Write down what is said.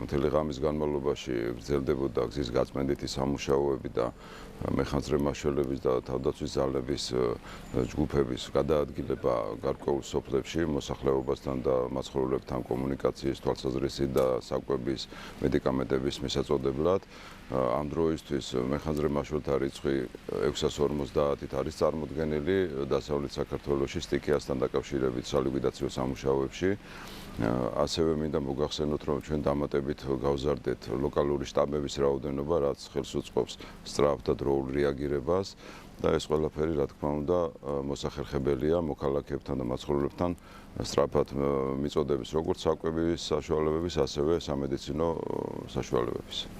მთელი ღამის განმავლობაში გრძელდებოდა გზის გაწმენდითი სამუშაოები და მეხანძრე მაშველების და თავდაცვის ძალების ჯგუფების გადაადგილება გარკვეულ სოფლებში მოსახლეობასთან და მაცხოვრებლებთან კომუნიკაციის თვალსაზრისით და საკვების მედიკამენტების მისაწოდებლად. Ამ დროისთვის მეხანძრე მაშველთა რიცხვი 650-ით არის წარმოდგენილი დასავლეთ საქართველოში სტიქიასთან დაკავშირებით სალიკვიდაციო სამუშაოებში. ასევე მინდა მოგახსენოთ, რომ ჩვენ დამატებით გავზარდეთ ლოკალური შტაბების რაოდენობა, რაც ხელს უწყობს სწრაფ და დროულ რეაგირებას და ეს ყველაფერი, რა თქმა უნდა, მოსახერხებელია მოქალაქეებთან და მაცხოვრებლებთან სწრაფად მიწოდების როგორც საკვების საშუალებების, ასევე სამედიცინო საშუალებების.